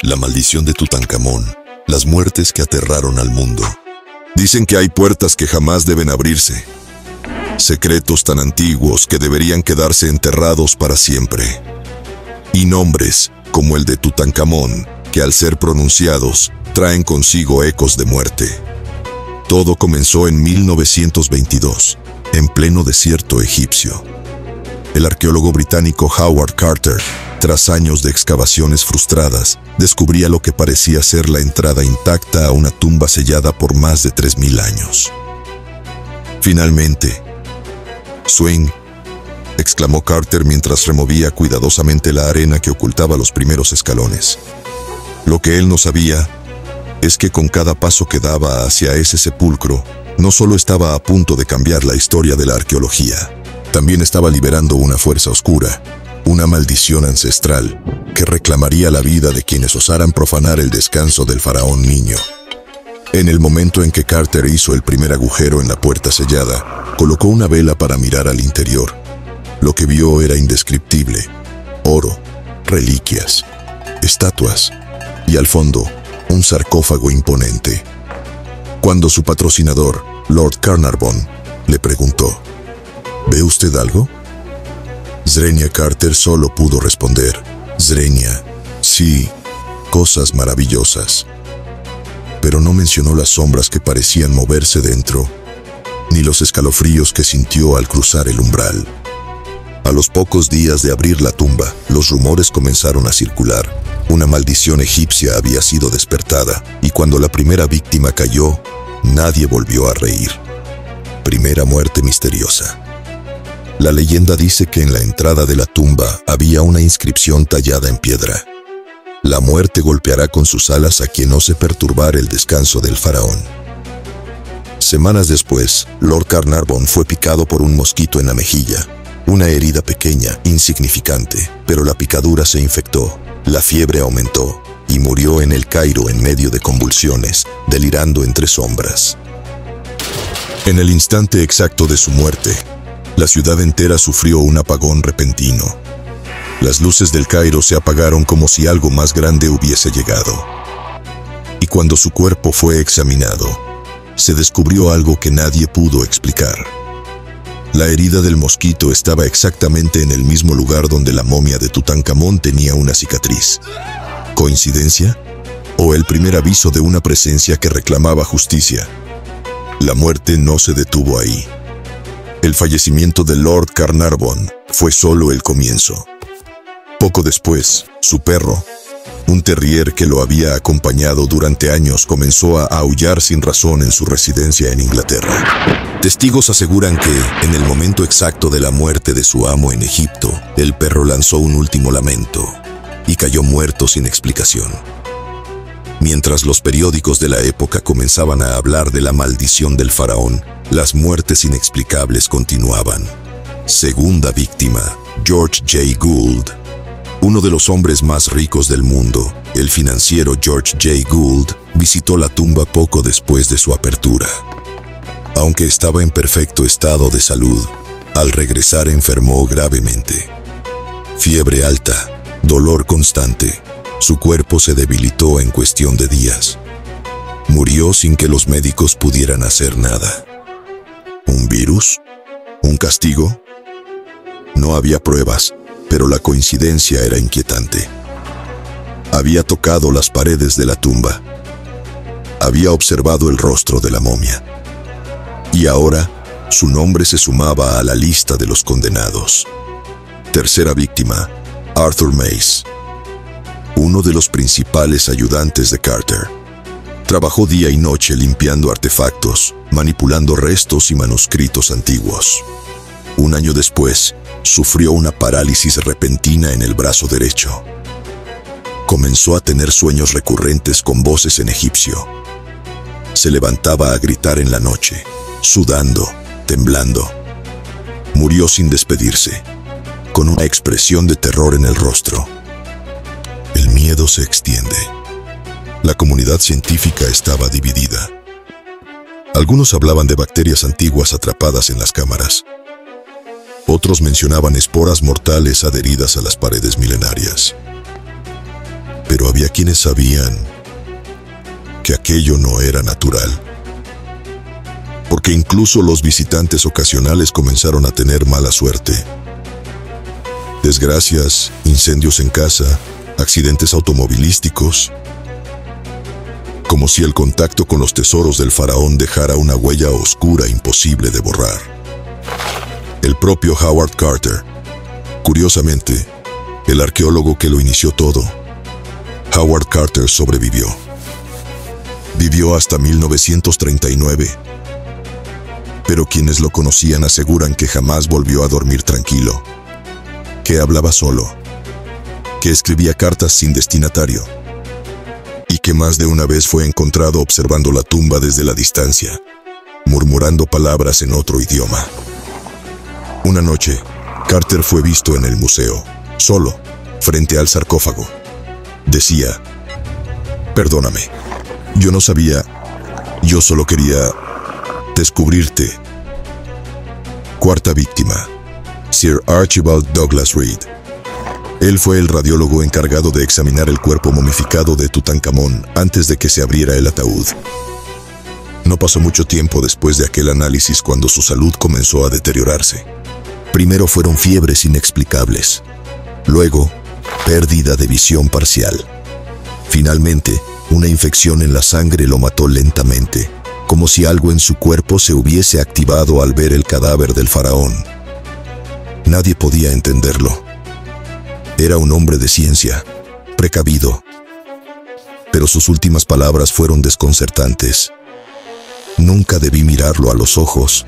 La maldición de Tutankamón, las muertes que aterraron al mundo. Dicen que hay puertas que jamás deben abrirse, secretos tan antiguos que deberían quedarse enterrados para siempre, y nombres, como el de Tutankamón, que al ser pronunciados, traen consigo ecos de muerte. Todo comenzó en 1922, en pleno desierto egipcio. El arqueólogo británico Howard Carter, tras años de excavaciones frustradas, descubría lo que parecía ser la entrada intacta a una tumba sellada por más de 3000 años. Finalmente, «Swing», exclamó Carter mientras removía cuidadosamente la arena que ocultaba los primeros escalones. Lo que él no sabía es que con cada paso que daba hacia ese sepulcro, no solo estaba a punto de cambiar la historia de la arqueología, también estaba liberando una fuerza oscura, una maldición ancestral, que reclamaría la vida de quienes osaran profanar el descanso del faraón niño. En el momento en que Carter hizo el primer agujero en la puerta sellada, colocó una vela para mirar al interior. Lo que vio era indescriptible: oro, reliquias, estatuas y al fondo, un sarcófago imponente. Cuando su patrocinador, Lord Carnarvon, le preguntó: ¿Ve usted algo? Zrenia Carter solo pudo responder: Zrenia, sí, cosas maravillosas. Pero no mencionó las sombras que parecían moverse dentro, ni los escalofríos que sintió al cruzar el umbral. A los pocos días de abrir la tumba, los rumores comenzaron a circular. Una maldición egipcia había sido despertada, y cuando la primera víctima cayó, nadie volvió a reír. Primera muerte misteriosa. La leyenda dice que en la entrada de la tumba había una inscripción tallada en piedra: la muerte golpeará con sus alas a quien ose perturbar el descanso del faraón. Semanas después, Lord Carnarvon fue picado por un mosquito en la mejilla. Una herida pequeña, insignificante, pero la picadura se infectó, la fiebre aumentó, y murió en el Cairo en medio de convulsiones, delirando entre sombras. En el instante exacto de su muerte, la ciudad entera sufrió un apagón repentino. Las luces del Cairo se apagaron como si algo más grande hubiese llegado. Y cuando su cuerpo fue examinado, se descubrió algo que nadie pudo explicar. La herida del mosquito estaba exactamente en el mismo lugar donde la momia de Tutankamón tenía una cicatriz. ¿Coincidencia? ¿O el primer aviso de una presencia que reclamaba justicia? La muerte no se detuvo ahí. El fallecimiento de Lord Carnarvon fue solo el comienzo. Poco después, su perro, un terrier que lo había acompañado durante años, comenzó a aullar sin razón en su residencia en Inglaterra. Testigos aseguran que, en el momento exacto de la muerte de su amo en Egipto, el perro lanzó un último lamento y cayó muerto sin explicación. Mientras los periódicos de la época comenzaban a hablar de la maldición del faraón, las muertes inexplicables continuaban. Segunda víctima, George J. Gould. Uno de los hombres más ricos del mundo, el financiero George J. Gould, visitó la tumba poco después de su apertura. Aunque estaba en perfecto estado de salud, al regresar enfermó gravemente. Fiebre alta, dolor constante, su cuerpo se debilitó en cuestión de días. Murió sin que los médicos pudieran hacer nada. ¿Un virus? ¿Un castigo? No había pruebas, pero la coincidencia era inquietante. Había tocado las paredes de la tumba. Había observado el rostro de la momia. Y ahora, su nombre se sumaba a la lista de los condenados. Tercera víctima, Arthur Mace, uno de los principales ayudantes de Carter. Trabajó día y noche limpiando artefactos, manipulando restos y manuscritos antiguos. Un año después, sufrió una parálisis repentina en el brazo derecho. Comenzó a tener sueños recurrentes con voces en egipcio. Se levantaba a gritar en la noche, sudando, temblando. Murió sin despedirse, con una expresión de terror en el rostro. El miedo se extiende. La comunidad científica estaba dividida. Algunos hablaban de bacterias antiguas atrapadas en las cámaras. Otros mencionaban esporas mortales adheridas a las paredes milenarias. Pero había quienes sabían que aquello no era natural, porque incluso los visitantes ocasionales comenzaron a tener mala suerte. Desgracias, incendios en casa, accidentes automovilísticos, como si el contacto con los tesoros del faraón dejara una huella oscura imposible de borrar. El propio Howard Carter, curiosamente, el arqueólogo que lo inició todo, Howard Carter sobrevivió. Vivió hasta 1939, pero quienes lo conocían aseguran que jamás volvió a dormir tranquilo, que hablaba solo, que escribía cartas sin destinatario, y que más de una vez fue encontrado observando la tumba desde la distancia, murmurando palabras en otro idioma. Una noche, Carter fue visto en el museo, solo, frente al sarcófago. Decía: «Perdóname, yo no sabía, yo solo quería descubrirte». Cuarta víctima, Sir Archibald Douglas Reed. Él fue el radiólogo encargado de examinar el cuerpo momificado de Tutankamón antes de que se abriera el ataúd. No pasó mucho tiempo después de aquel análisis cuando su salud comenzó a deteriorarse. Primero fueron fiebres inexplicables, luego pérdida de visión parcial. Finalmente, una infección en la sangre lo mató lentamente, como si algo en su cuerpo se hubiese activado al ver el cadáver del faraón. Nadie podía entenderlo. Era un hombre de ciencia, precavido, pero sus últimas palabras fueron desconcertantes. «Nunca debí mirarlo a los ojos».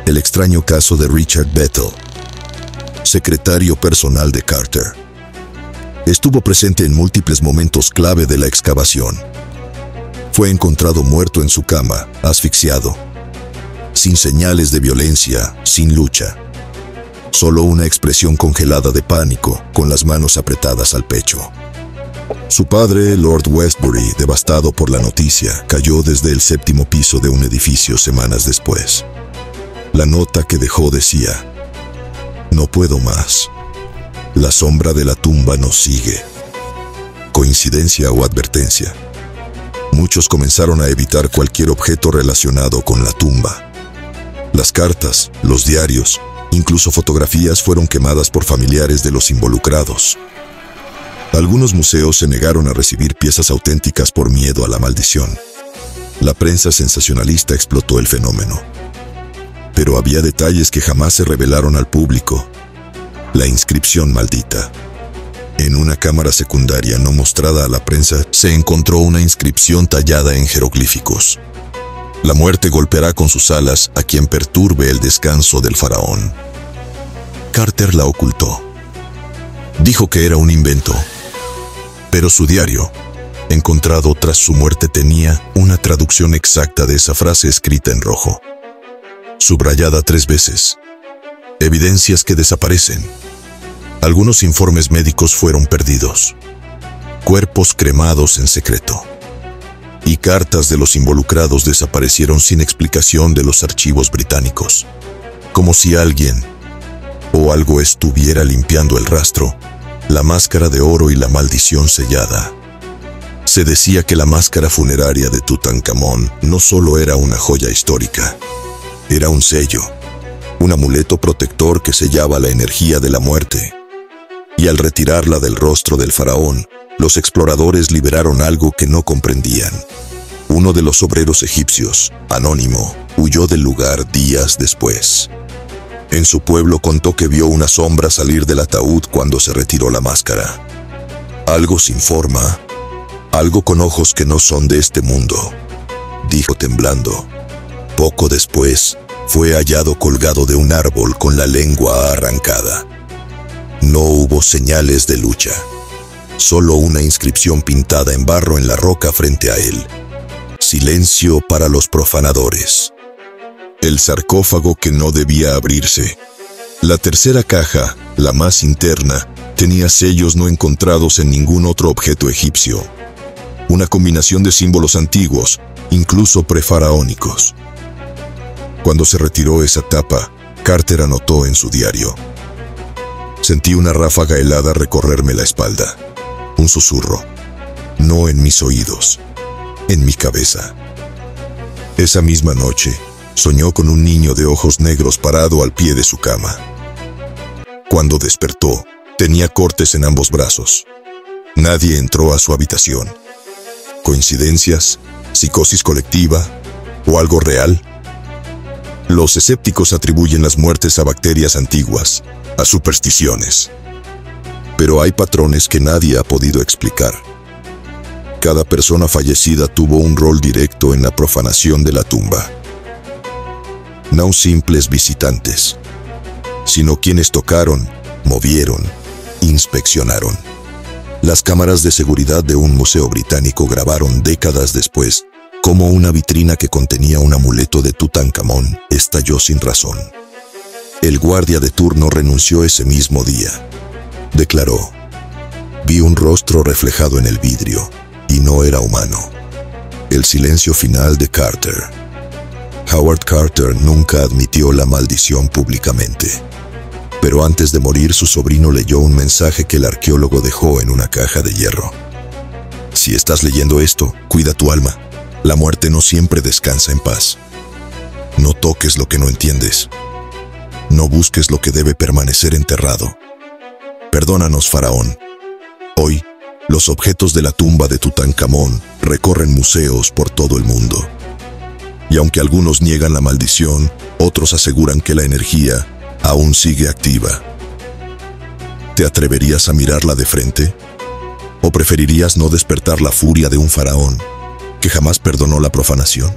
El extraño caso de Richard Bethel, secretario personal de Carter, estuvo presente en múltiples momentos clave de la excavación. Fue encontrado muerto en su cama, asfixiado, sin señales de violencia, sin lucha. Solo una expresión congelada de pánico, con las manos apretadas al pecho. Su padre, Lord Westbury, devastado por la noticia, cayó desde el 7º piso de un edificio semanas después. La nota que dejó decía: «No puedo más. La sombra de la tumba nos sigue». ¿Coincidencia o advertencia? Muchos comenzaron a evitar cualquier objeto relacionado con la tumba. Las cartas, los diarios, incluso fotografías fueron quemadas por familiares de los involucrados. Algunos museos se negaron a recibir piezas auténticas por miedo a la maldición. La prensa sensacionalista explotó el fenómeno. Pero había detalles que jamás se revelaron al público. La inscripción maldita. En una cámara secundaria no mostrada a la prensa se encontró una inscripción tallada en jeroglíficos: «La muerte golpeará con sus alas a quien perturbe el descanso del faraón». Carter la ocultó. Dijo que era un invento. Pero su diario, encontrado tras su muerte, tenía una traducción exacta de esa frase escrita en rojo, subrayada 3 veces. Evidencias que desaparecen. Algunos informes médicos fueron perdidos. Cuerpos cremados en secreto. Y cartas de los involucrados desaparecieron sin explicación de los archivos británicos. Como si alguien o algo estuviera limpiando el rastro, la máscara de oro y la maldición sellada. Se decía que la máscara funeraria de Tutankamón no solo era una joya histórica, era un sello, un amuleto protector que sellaba la energía de la muerte. Y al retirarla del rostro del faraón, los exploradores liberaron algo que no comprendían. Uno de los obreros egipcios, anónimo, huyó del lugar días después. En su pueblo contó que vio una sombra salir del ataúd cuando se retiró la máscara. «Algo sin forma, algo con ojos que no son de este mundo», dijo temblando. Poco después, fue hallado colgado de un árbol con la lengua arrancada. No hubo señales de lucha, solo una inscripción pintada en barro en la roca frente a él. Silencio para los profanadores. El sarcófago que no debía abrirse. La tercera caja, la más interna, tenía sellos no encontrados en ningún otro objeto egipcio. Una combinación de símbolos antiguos, incluso prefaraónicos. Cuando se retiró esa tapa, Carter anotó en su diario: «Sentí una ráfaga helada recorrerme la espalda. Un susurro. no en mis oídos, en mi cabeza. Esa misma noche, soñó con un niño de ojos negros parado al pie de su cama. Cuando despertó, tenía cortes en ambos brazos. Nadie entró a su habitación. ¿Coincidencias? ¿Psicosis colectiva? ¿O algo real? Los escépticos atribuyen las muertes a bacterias antiguas, a supersticiones. Pero hay patrones que nadie ha podido explicar. Cada persona fallecida tuvo un rol directo en la profanación de la tumba. No simples visitantes, sino quienes tocaron, movieron, inspeccionaron. Las cámaras de seguridad de un museo británico grabaron décadas después cómo una vitrina que contenía un amuleto de Tutankamón estalló sin razón. El guardia de turno renunció ese mismo día. Declaró: vi un rostro reflejado en el vidrio, y no era humano. El silencio final de Carter. Howard Carter nunca admitió la maldición públicamente. Pero antes de morir, su sobrino leyó un mensaje que el arqueólogo dejó en una caja de hierro. Si estás leyendo esto, cuida tu alma. La muerte no siempre descansa en paz. No toques lo que no entiendes. No busques lo que debe permanecer enterrado. Perdónanos, faraón. Hoy, los objetos de la tumba de Tutankamón recorren museos por todo el mundo. Y aunque algunos niegan la maldición, otros aseguran que la energía aún sigue activa. ¿Te atreverías a mirarla de frente? ¿O preferirías no despertar la furia de un faraón que jamás perdonó la profanación?